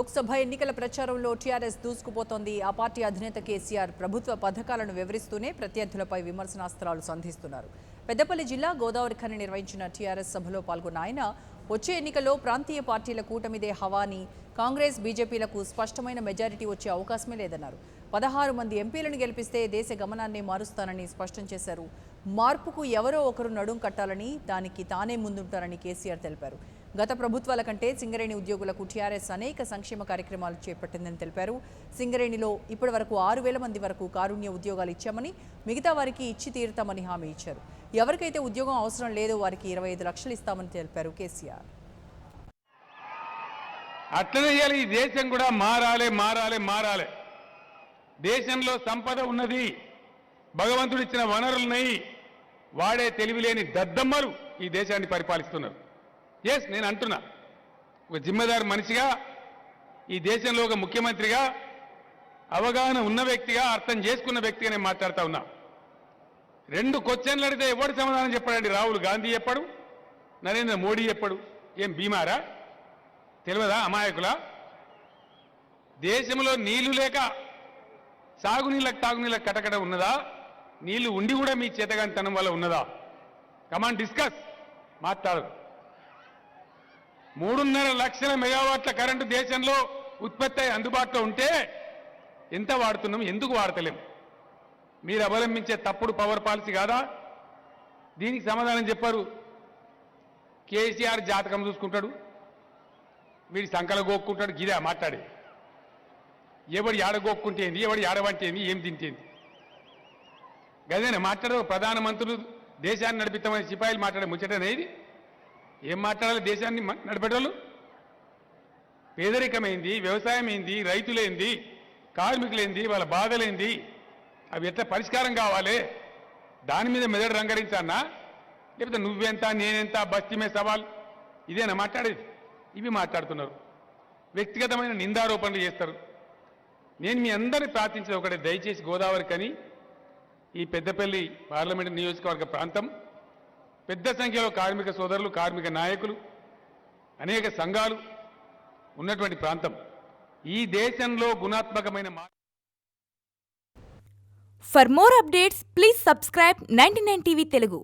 లోక్సభ ఎన్నికల ప్రచారంలో టీఆర్ఎస్ దూసుకుపోతోంది. ఆ పార్టీ అధినేత కేసీఆర్ ప్రభుత్వ పథకాలను వివరిస్తూనే ప్రత్యర్థులపై విమర్శనాస్త్రాలు సంధిస్తున్నారు. పెద్దపల్లి జిల్లా గోదావరిఖని నిర్వహించిన టీఆర్ఎస్ సభలో పాల్గొన్న ఆయన వచ్చే ఎన్నికల్లో ప్రాంతీయ పార్టీల కూటమిదే హవాని, కాంగ్రెస్ బీజేపీలకు స్పష్టమైన మెజారిటీ వచ్చే అవకాశమే లేదన్నారు. 16 మంది ఎంపీలను గెలిపిస్తే దేశ గమనాన్ని మారుస్తానని స్పష్టం చేశారు. మార్పుకు ఎవరో ఒకరు నడుం కట్టాలని, దానికి తానే ముందుంటారని కేసీఆర్ తెలిపారు. గత ప్రభుత్వాల కంటే సింగరేణి ఉద్యోగులకు టీఆర్ఎస్ అనేక సంక్షేమ కార్యక్రమాలు చేపట్టిందని తెలిపారు. సింగరేణిలో ఇప్పటి వరకు 6,000 మంది వరకు కారుణ్య ఉద్యోగాలు ఇచ్చామని, మిగతా వారికి ఇచ్చి తీరుతామని హామీ ఇచ్చారు. ఎవరికైతే ఉద్యోగం అవసరం లేదో వారికి 25 లక్షలు ఇస్తామని తెలిపారు కేసీఆర్. అట్లనే ఈ దేశం కూడా మారాలి. దేశంలో సంపద ఉన్నది, భగవంతుడు ఇచ్చిన వనరులున్నాయి. వాడే తెలివిలేని దద్దమ్మలు ఈ దేశాన్ని పరిపాలిస్తున్నారు. ఎస్, నేను అంటున్నా, ఒక జిమ్మేదారు మనిషిగా, ఈ దేశంలో ఒక ముఖ్యమంత్రిగా, అవగాహన ఉన్న వ్యక్తిగా, అర్థం చేసుకున్న వ్యక్తిగా నేను మాట్లాడుతూ ఉన్నా. 2 క్వశ్చన్లు అడిగితే ఎవడు సమాధానం చెప్పాడండి? రాహుల్ గాంధీ చెప్పాడు, నరేంద్ర మోడీ చెప్పాడు. ఏం బీమారా? తెలియదా? అమాయకులా? దేశంలో నీళ్లు లేక సాగునీళ్ళకు తాగునీళ్ళకు కటకట ఉన్నదా? నీళ్లు ఉండి కూడా మీ చేతగానితనం వల్ల ఉన్నదా? కమాన్ డిస్కస్, మాట్లాడు. 3.5 లక్షల మెగావాట్ల కరెంటు దేశంలో ఉత్పత్తి అందుబాటులో ఉంటే ఎంత వాడుతున్నాం, ఎందుకు వాడతలేం? మీరు అవలంబించే తప్పుడు పవర్ పాలసీ కాదా? దీనికి సమాధానం చెప్పారు. కేసీఆర్ జాతకం చూసుకుంటాడు, వీడి సంకల గోక్కుంటాడు. గిదా మాట్లాడే, ఎవడు ఏడగోక్కుంటే ఏంది, ఎవడు ఏడవంటే ఏంది, ఏం తింటేంది? గదేనా మాట్లాడే ప్రధానమంత్రులు దేశాన్ని నడిపిస్తామని సిపాయిలు మాట్లాడే ముచ్చటనేది? ఏం మాట్లాడాలి? దేశాన్ని నడిపేటోళ్ళు పేదరికమైంది, వ్యవసాయం ఏంది, రైతులేంది, కార్మికులేంది, వాళ్ళ బాధలేంది, అవి ఎట్లా పరిష్కారం కావాలి? దాని మీద మెదడు రంగరించానా? లేకపోతే నువ్వెంత నేనెంత బస్తీమే సవాల్, ఇదేనా మాట్లాడేది? ఇవి మాట్లాడుతున్నారు. వ్యక్తిగతమైన నిందారోపణలు చేస్తారు. నేను మీ అందరినీ ప్రార్థించేది ఒకటే, దయచేసి గోదావరిఖని, ఈ పెద్దపల్లి పార్లమెంటు నియోజకవర్గ ప్రాంతం, పెద్ద సంఖ్యలో కార్మిక సోదరులు, కార్మిక నాయకులు, అనేక సంఘాలు ఉన్నటువంటి ప్రాంతం. ఈ దేశంలో గుణాత్మకమైన For more updates, please subscribe 99 TV Telugu.